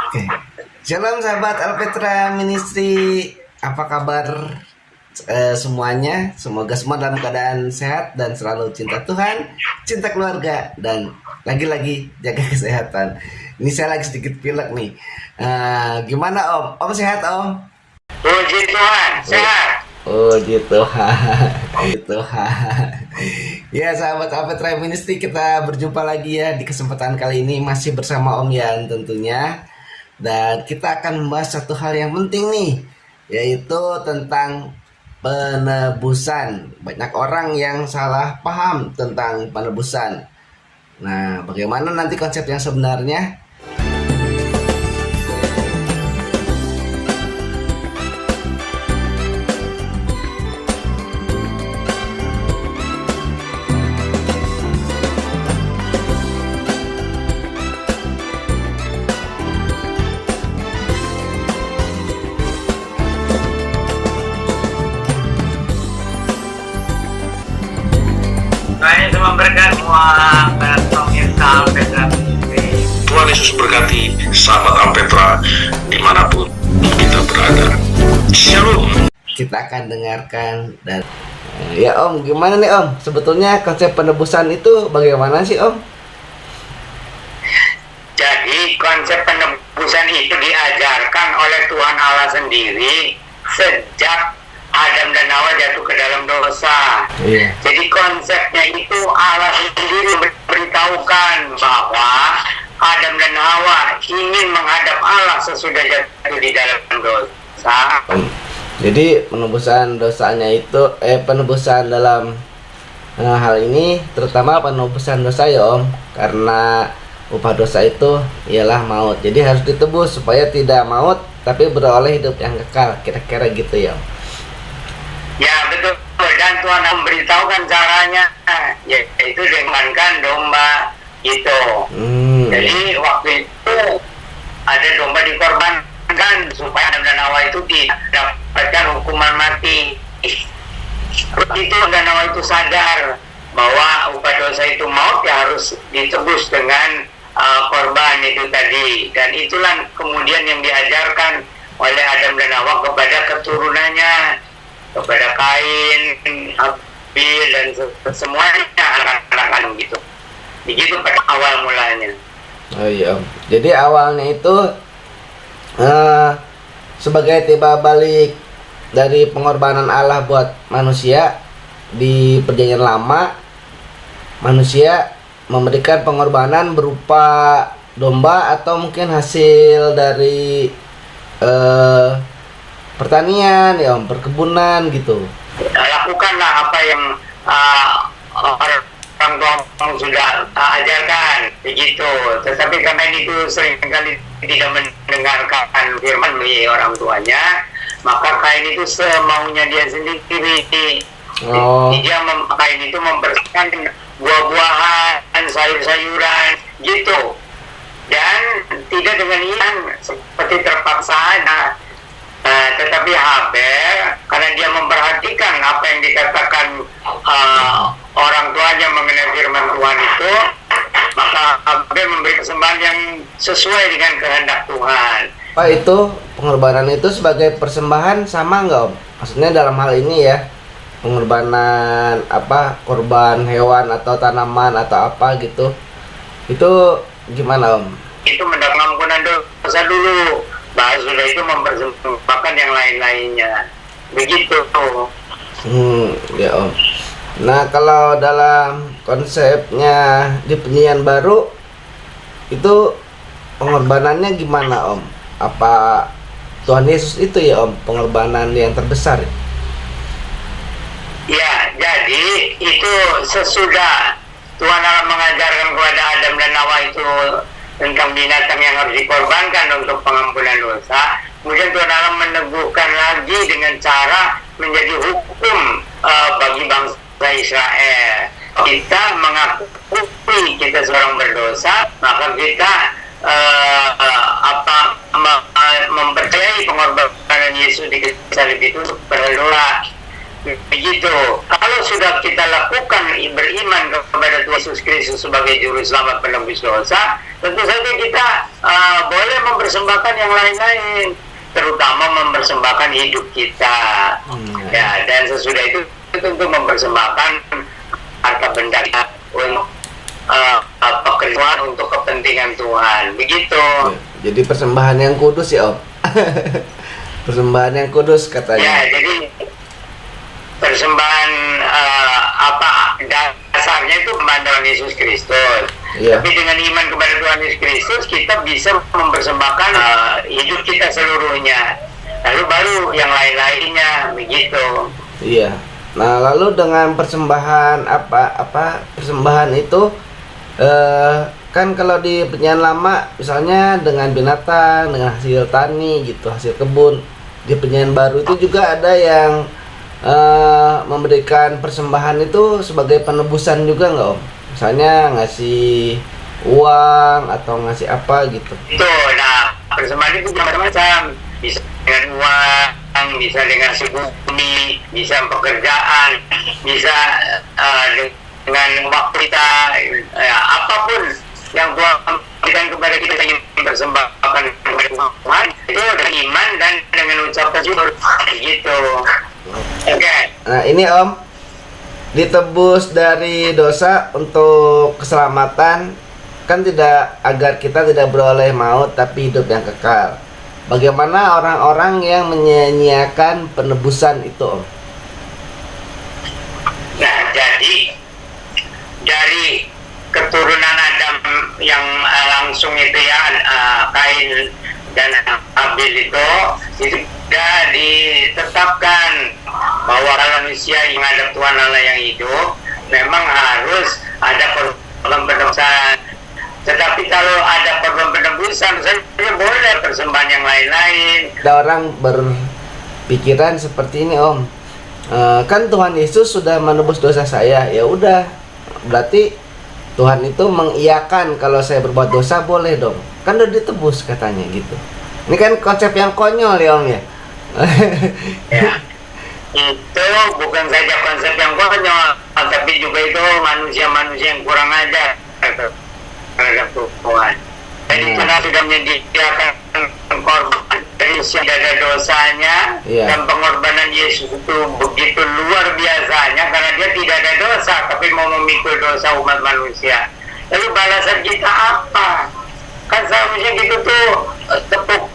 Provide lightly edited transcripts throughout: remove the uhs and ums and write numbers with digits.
Oke. Shalom sahabat Alpetra Ministry, apa kabar semuanya? Semoga semua dalam keadaan sehat dan selalu cinta Tuhan, cinta keluarga, dan lagi-lagi jaga kesehatan. Ini saya lagi sedikit pilek nih. Gimana Om? Om sehat Om? Puji Tuhan, sehat. Puji Tuhan, puji Tuhan. Ya sahabat Alpetra Ministry, kita berjumpa lagi ya di kesempatan kali ini masih bersama Om Yan tentunya. Dan kita akan membahas satu hal yang penting nih, yaitu tentang penebusan. Banyak orang yang salah paham tentang penebusan. Nah, bagaimana nanti konsep yang sebenarnya? Tuhan Yesus memberkati semua pemirsa Alpetra Ministry. Tuhan Yesus berkati sahabat Alpetra dimanapun kita berada. Shalom. Kita akan dengarkan dan ya Om, gimana nih Om? Sebetulnya konsep penebusan itu bagaimana sih Om? Jadi konsep penebusan itu diajarkan oleh Tuhan Allah sendiri sejak Adam dan Hawa jatuh ke dalam dosa. Iya. Jadi konsepnya itu Allah sendiri memberitahukan bahwa Adam dan Hawa ingin menghadap Allah sesudah jatuh di dalam dosa. Jadi penebusan dosanya itu penebusan dalam hal ini terutama penebusan dosa ya Om, karena upah dosa itu ialah maut. Jadi harus ditebus supaya tidak maut tapi beroleh hidup yang kekal, kira-kira gitu ya Om. Ya betul, dan Tuhan memberitahukan caranya, yaitu dengankan domba itu. Jadi waktu itu ada domba dikorbankan supaya Adam dan Hawa itu didapatkan hukuman mati. Itu Adam dan Hawa itu sadar bahwa upah dosa itu maut, ya harus ditebus dengan korban itu tadi. Dan itulah kemudian yang diajarkan oleh Adam dan Hawa kepada keturunannya, kepada Kain, Habil, dan semuanya anak-anak gitu. Begitu pada awal mulanya. Oh iya Om. Jadi awalnya itu sebagai tiba balik dari pengorbanan Allah buat manusia di perjanjian lama, manusia memberikan pengorbanan berupa domba atau mungkin hasil dari pertanian ya Om, perkebunan gitu. Lakukanlah apa yang orang tua sudah ajarkan begitu. Tetapi karena itu seringkali tidak mendengarkan firman dari orang tuanya, maka Kain itu semaunya dia sendiri. Kain itu membersihkan buah-buahan, sayur-sayuran gitu, dan tidak dengan yang seperti terpaksa ada. Tetapi Habel, karena dia memperhatikan apa yang dikatakan orang tuanya mengenai firman Tuhan itu, maka Habel memberi persembahan yang sesuai dengan kehendak Tuhan. Pak, itu pengorbanan itu sebagai persembahan sama nggak Om? Maksudnya dalam hal ini ya, pengorbanan apa, korban hewan atau tanaman atau apa gitu, itu gimana Om? Itu mendapat ampunan dosa dulu, baru sudah itu mempersembahkan yang lain-lainnya. Begitu. Ya Om. Nah, kalau dalam konsepnya di perjanjian baru itu pengorbanannya gimana Om? Apa Tuhan Yesus itu ya Om pengorbanan yang terbesar? Ya, jadi itu sesudah Tuhan Allah mengajarkan kepada Adam dan Hawa itu tentang binatang yang harus dikorbankan untuk pengampunan dosa. Kemudian Tuhan Allah meneguhkan lagi dengan cara menjadi hukum bagi bangsa Israel. Kita mengakui kita seorang berdosa, maka kita mempercayai pengorbanan Yesus di kayu salib itu berdoa. Begitu. Kalau sudah kita lakukan beriman kepada Tuhan Yesus Kristus sebagai juru selamat penebus dosa, tentu saja kita boleh mempersembahkan yang lain-lain, terutama mempersembahkan hidup kita. Ya, dan sesudah itu tentu mempersembahkan harta benda kita untuk pekerjaan untuk kepentingan Tuhan. Begitu. Jadi persembahan yang kudus ya, Om. Persembahan yang kudus katanya. Ya, jadi persembahan dasarnya itu kepada Tuhan Yesus Kristus. Iya. Tapi dengan iman kepada Tuhan Yesus Kristus kita bisa mempersembahkan hidup kita seluruhnya. Lalu baru yang lain-lainnya, begitu. Iya. Nah, lalu dengan persembahan persembahan itu kan kalau di Perjanjian Lama misalnya dengan binatang, dengan hasil tani gitu, hasil kebun. Di Perjanjian Baru itu juga ada yang memberikan persembahan itu sebagai penebusan juga nggak, Om? Misalnya ngasih uang atau ngasih apa gitu. Itu, nah persembahan itu macam-macam. Bisa dengan uang, bisa dengan bumi, bisa pekerjaan, bisa dengan waktu kita, ya, apapun yang Tuhan berikan kepada kita yang mempersembahkan kepada Tuhan itu dengan iman dan dengan ucapan syukur, gitu. Oke. Nah ini Om, ditebus dari dosa untuk keselamatan, kan tidak agar kita tidak beroleh maut tapi hidup yang kekal. Bagaimana orang-orang yang menyia-nyiakan penebusan itu, Om? Nah, jadi dari keturunan Adam yang langsung itu ya, Kain dan Habil itu sudah ditetapkan bahwa manusia yang ada Tuhan Allah yang hidup memang harus ada korban penebusan. Tetapi kalau ada korban penebusan, saya boleh persembahan yang lain-lain. Ada orang berpikiran seperti ini, Om. Kan Tuhan Yesus sudah menebus dosa saya, ya udah, berarti Tuhan itu mengiyakan kalau saya berbuat dosa boleh dong. Kan udah ditebus katanya gitu. Ini kan konsep yang konyol ya, Om ya. Ya. Itu bukan saja konsep yang konyol, tapi juga itu manusia-manusia yang kurang ajar terhadap Tuhan. Jadi Tuhan sudah menyediakan korban dari yang tidak ada dosanya, dan pengorbanan Yesus itu begitu luar biasanya karena dia tidak ada dosa tapi mau memikul dosa umat manusia. Lalu balasan kita apa? Kan seharusnya gitu tuh tepuk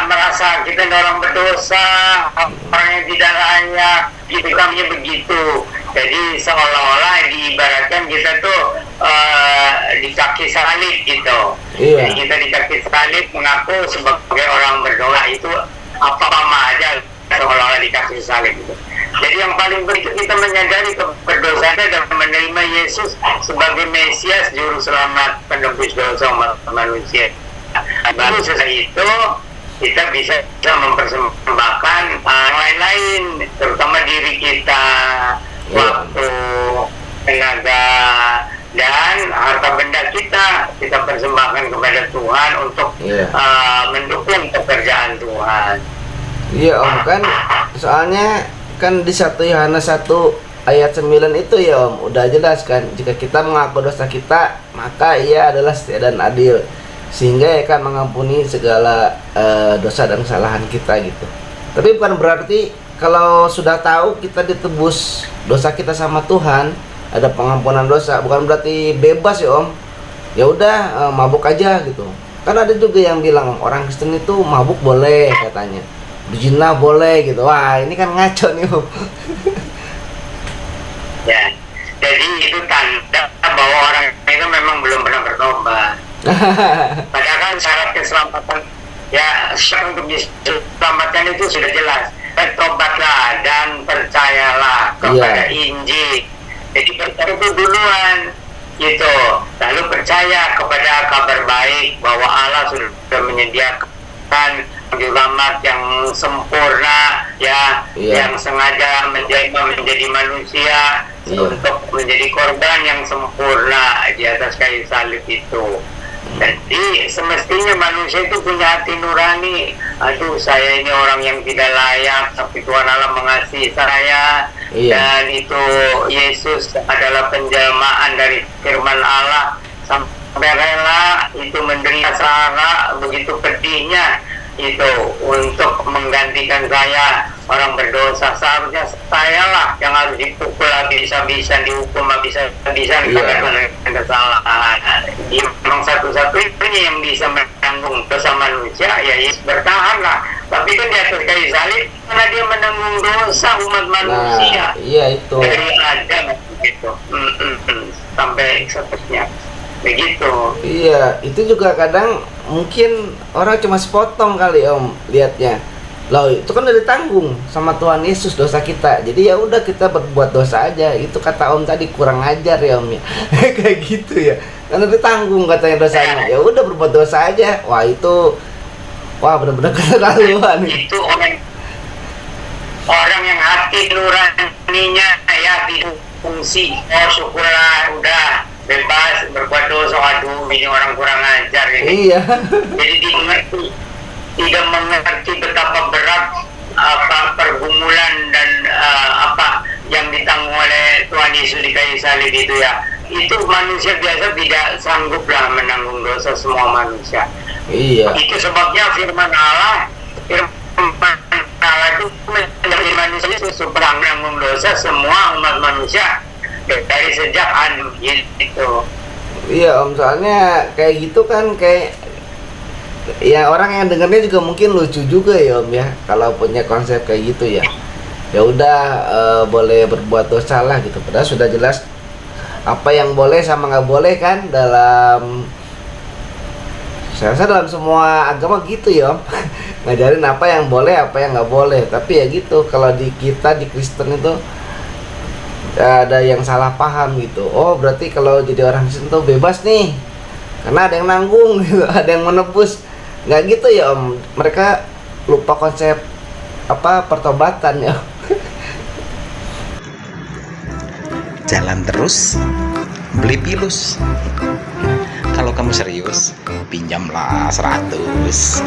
merasa kita orang berdosa, orang yang tidak layak, gitu kami begitu. Jadi seolah-olah diibaratkan kita tuh di kaki salib gitu. Jadi kita di kaki salib mengaku sebagai orang berdosa itu apa-apa aja seolah-olah di kaki salib gitu. Jadi yang paling penting kita menyadari berdosanya dan menerima Yesus sebagai Mesias, Juru Selamat, penebus dosa umat manusia. Baru setelah itu kita bisa mempersembahkan lain-lain, terutama diri kita, waktu, tenaga, dan harta benda kita persembahkan kepada Tuhan untuk mendukung pekerjaan Tuhan. Iya Om, kan soalnya kan di 1 Yohanes 1 ayat 9 itu ya Om, udah jelas kan, jika kita mengaku dosa kita maka Ia adalah setia dan adil sehingga Ia akan mengampuni segala dosa dan kesalahan kita gitu. Tapi bukan berarti kalau sudah tahu kita ditebus dosa kita sama Tuhan, ada pengampunan dosa, bukan berarti bebas ya Om. Ya udah mabuk aja gitu. Kan ada juga yang bilang orang Kristen itu mabuk boleh katanya, berzina boleh gitu. Wah ini kan ngaco nih Om. Ya, jadi itu tanda bahwa orang itu memang belum pernah bertobat. Padahal kan syarat keselamatan, ya syarat untuk diselamatkan itu sudah jelas. Bertobatlah dan percayalah kepada Injil. Jadi percaya itu duluan gitu, lalu percaya kepada kabar baik bahwa Allah sudah menyediakan selamat yang sempurna ya, yang sengaja menjadi manusia untuk menjadi korban yang sempurna di atas kayu salib itu. Jadi semestinya manusia itu punya hati nurani. Aduh, saya ini orang yang tidak layak, tapi Tuhan Allah mengasihi saya. Dan itu Yesus adalah penjelmaan dari firman Allah. Sampai sampai rela itu menderita secara begitu pedihnya itu untuk menggantikan saya orang berdosa. Seharusnya saya lah yang harus dipukul habis-habisan, dihukum habis-habisan karena kesalahan. Memang satu-satunya yang bisa menanggung dosa manusia ya Yesus, bertahan lah. Tapi kan di atas kayu salib karena dia menanggung dosa umat manusia. Nah, iya itu. Dari Adam gitu. Sampai seterusnya. Begitu. Iya, itu juga kadang mungkin orang cuma sepotong kali Om lihatnya. Loh, itu kan udah ditanggung sama Tuhan Yesus dosa kita. Jadi ya udah kita berbuat dosa aja. Itu kata Om tadi kurang ajar ya Om ya. Kayak gitu ya. Karena ditanggung katanya dosanya. Ya udah berbuat dosa aja. Wah, itu benar-benar keterlaluan. Itu orang yang hati nuraninya ya difungsi. Oh, syukurlah udah bebas berbuat dosa. Aduh, ini orang kurang ajar ini. Iya. Jadi tidak mengerti betapa berat pergumulan dan apa yang ditanggung oleh Tuhan Yesus di kayu salib itu ya. Itu manusia biasa tidak sangguplah menanggung dosa semua manusia. Iya. Itu sebabnya firman Allah itu menjadi manusia supaya menanggung dosa semua umat manusia dari sejak Adam gitu. Iya Om, soalnya kayak gitu kan kayak ya orang yang dengarnya juga mungkin lucu juga ya Om ya, kalau punya konsep kayak gitu ya. Ya udah boleh berbuat dosa lah gitu. Padahal sudah jelas apa yang boleh sama nggak boleh kan dalam, saya rasa dalam semua agama gitu ya Om. Ngajarin apa yang boleh, apa yang nggak boleh. Tapi ya gitu, kalau di kita di Kristen itu ada yang salah paham gitu. Oh berarti kalau jadi orang Kristen tuh bebas nih karena ada yang nanggung gitu, ada yang menebus. Nggak gitu ya Om, mereka lupa konsep pertobatan ya. Jalan terus, beli pilus. Kalau kamu serius, pinjamlah 100.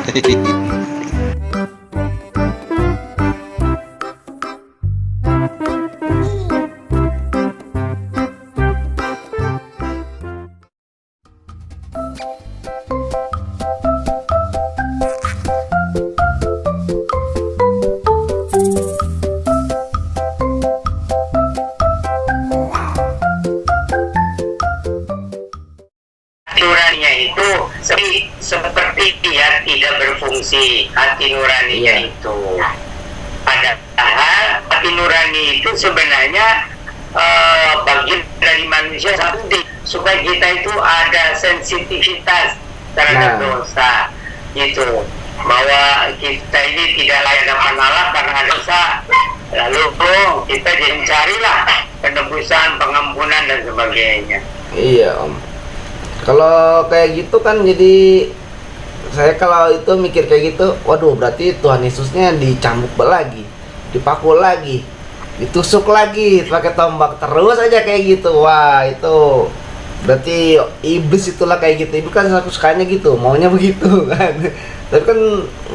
Nuraninya itu seperti dia tidak berfungsi, hati nuraninya itu. Padahal hati nurani itu sebenarnya bagian dari manusia satu, supaya kita itu ada sensitivitas terhadap dosa gitu, bahwa kita ini tidak layak hadapan Allah karena ada dosa. Lalu kita jadi carilah penebusan, pengampunan dan sebagainya. Iya Om, kalau kayak gitu kan jadi saya kalau itu mikir kayak gitu, waduh berarti Tuhan Yesusnya dicambuk lagi, dipakul lagi, ditusuk lagi pakai tombak terus aja kayak gitu. Wah itu berarti iblis itulah kayak gitu. Iblis kan sukanya gitu, maunya begitu kan. Tapi kan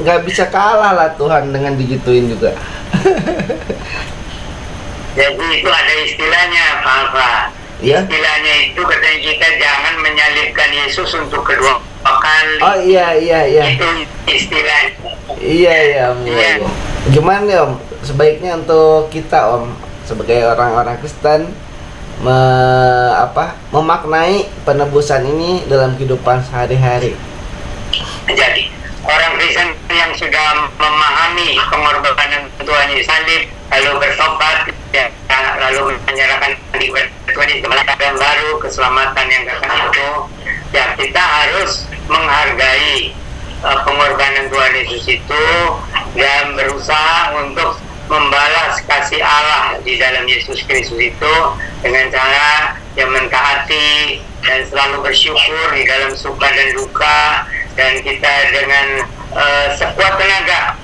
nggak bisa kalah lah Tuhan dengan digituin juga. Jadi itu ada istilahnya Pak. Iya. Istilahnya itu katanya kita jangan menyalibkan Yesus untuk kedua kali. Oh iya. Itu istilahnya. Iya Om. Iya. Gimana ya Om? Sebaiknya untuk kita Om sebagai orang-orang Kristen memaknai penebusan ini dalam kehidupan sehari-hari. Jadi orang Kristen yang sudah memahami pengorbanan Tuhan Yesus salib, lalu bertobat, ya, lalu menyerahkan diri Tuhan Yesus melakukan baru keselamatan yang kekal itu, ya kita harus menghargai pengorbanan Tuhan Yesus itu dan berusaha untuk membalas kasih Allah di dalam Yesus Kristus itu dengan cara yang mentaati dan selalu bersyukur di dalam suka dan duka, dan kita dengan sekuat tenaga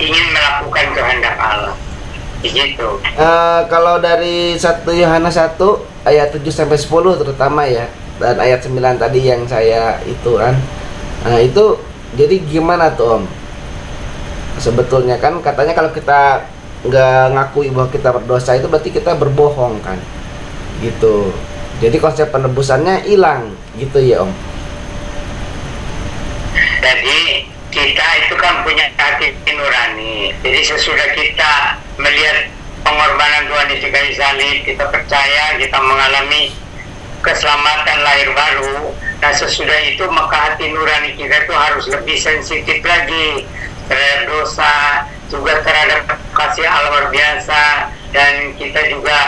ingin melakukan kehendak Allah. Begitu. Kalau dari 1 Yohanes 1 ayat 7 sampai 10 terutama ya, dan ayat 9 tadi yang saya itu kan. Nah, itu jadi gimana tuh Om? Sebetulnya kan katanya kalau kita nggak ngakui bahwa kita berdosa itu berarti kita berbohong kan. Gitu. Jadi konsep penebusannya hilang gitu ya Om. Jadi kita itu kan punya hati nurani. Jadi sesudah kita melihat pengorbanan Tuhan Yesus kayu salib, kita percaya, kita mengalami keselamatan lahir baru. Nah sesudah itu maka hati nurani kita itu harus lebih sensitif lagi terhadap dosa, juga terhadap kasih Allah luar biasa, dan kita juga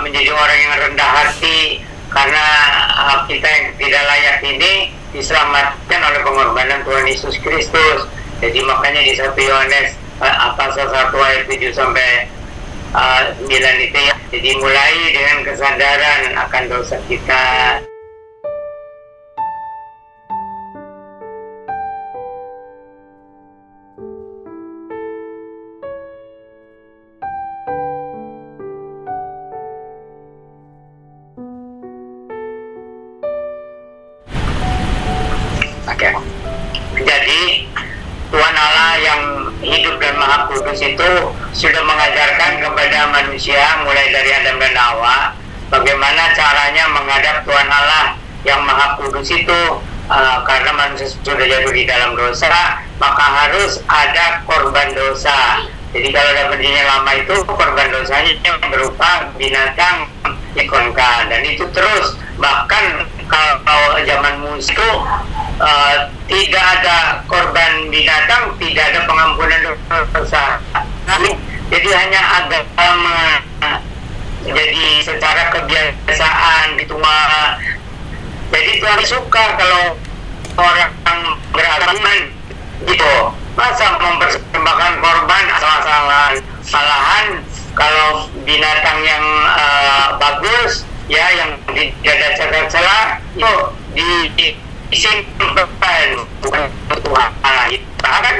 menjadi orang yang rendah hati karena kita yang tidak layak ini diselamatkan oleh pengorbanan Tuhan Yesus Kristus. Jadi makanya di 1 Yohanes pasal 1 ayat 7 sampai 9 itu ya. Jadi mulai dengan kesadaran akan dosa kita. Oke. Jadi Tuhan Allah yang hidup dan Maha Kudus itu sudah mengajarkan kepada manusia mulai dari Adam dan Hawa bagaimana caranya menghadap Tuhan Allah yang Maha Kudus itu. Karena manusia sudah jatuh di dalam dosa, maka harus ada korban dosa. Jadi kalau dalam perjanjian lama itu korban dosanya yang berupa binatang dikorbankan, dan itu terus. Bahkan kalau zaman Musa itu tidak ada korban binatang, tidak ada pengampunan dosa. Jadi hanya agama, jadi secara kebiasaan ritual. Jadi Tuhan suka kalau orang beragama gitu, masa mempersembahkan korban asal-asalan. Malahan kalau binatang yang bagus ya, yang tidak ada celah-celah itu disimpan, bukan Tuhan. Bahkan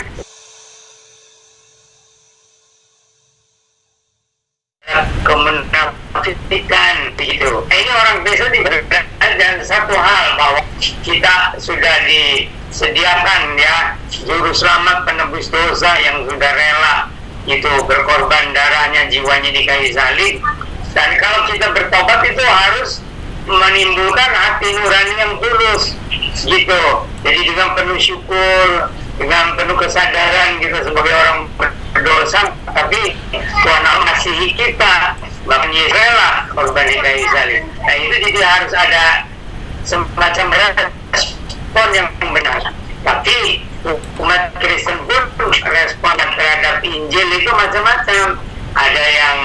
kemunafikan begitu. Ini orang biasa diberikan, dan satu hal bahwa kita sudah disediakan ya juru selamat penebus dosa yang sudah rela itu berkorban darahnya, jiwanya di kayu salib. Dan kalau kita bertobat itu harus menimbulkan hati nurani yang tulus gitu. Jadi dengan penuh syukur, dengan penuh kesadaran kita sebagai orang berdosa, tapi Tuhan Allah mengasihi kita, bahkan Yesus rela korban di kayu salib. Nah itu jadi harus ada semacam respon yang benar. Tapi umat Kristen pun respon terhadap Injil itu macam-macam. Ada yang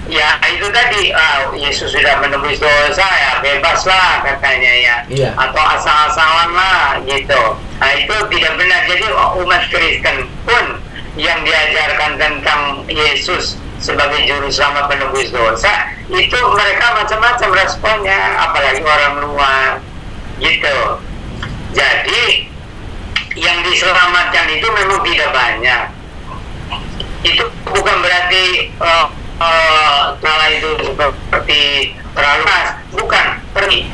ya itu tadi Yesus sudah menembus dosa ya bebaslah katanya ya, iya. Atau asal-asalan lah gitu. Nah itu tidak benar. Jadi umat Kristen pun yang diajarkan tentang Yesus sebagai juru selamat penebus dosa itu mereka macam-macam responnya, apalagi orang luar gitu. Jadi yang diselamatkan itu memang tidak banyak. Itu bukan berarti salah itu seperti terlalu keras, bukan, pergi.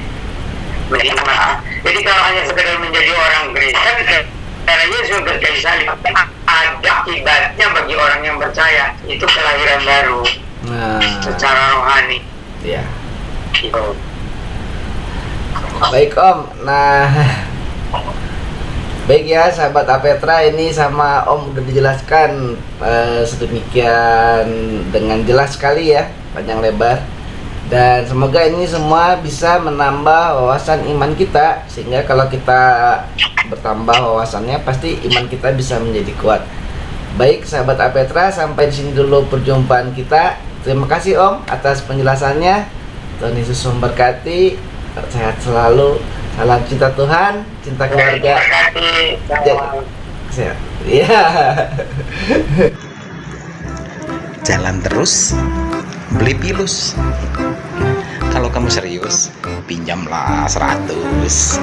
Jadi kalau hanya sekedar menjadi orang Kristen karena Yesus berkayu salib, ada akibatnya bagi orang yang percaya, itu kelahiran baru secara rohani. Iya. Gitu. Baik Om, nah baik ya sahabat Apetra, ini sama Om udah dijelaskan sedemikian dengan jelas sekali ya, panjang lebar. Dan semoga ini semua bisa menambah wawasan iman kita, sehingga kalau kita bertambah wawasannya pasti iman kita bisa menjadi kuat. Baik sahabat Apetra, sampai di sini dulu perjumpaan kita. Terima kasih Om atas penjelasannya. Tuhan Yesus memberkati, sehat selalu. Salam cinta Tuhan, cinta keluarga. Sehat. Iya. Jalan terus, beli pilus. Kalau kamu serius, pinjamlah 100.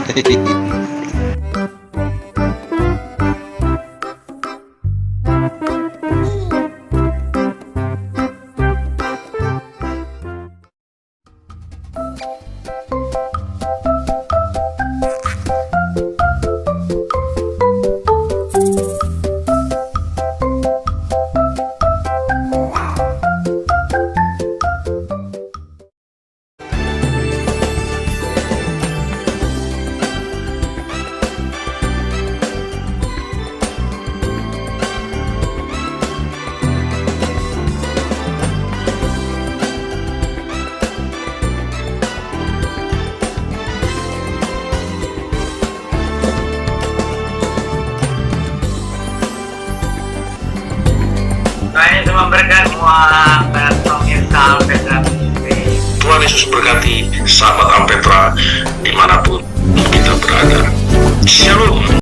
mendengarkan semua pemirsa Ampetra Ministry. Tuhan Yesus berkati sahabat Ampetra dimanapun kita berada. Shalom.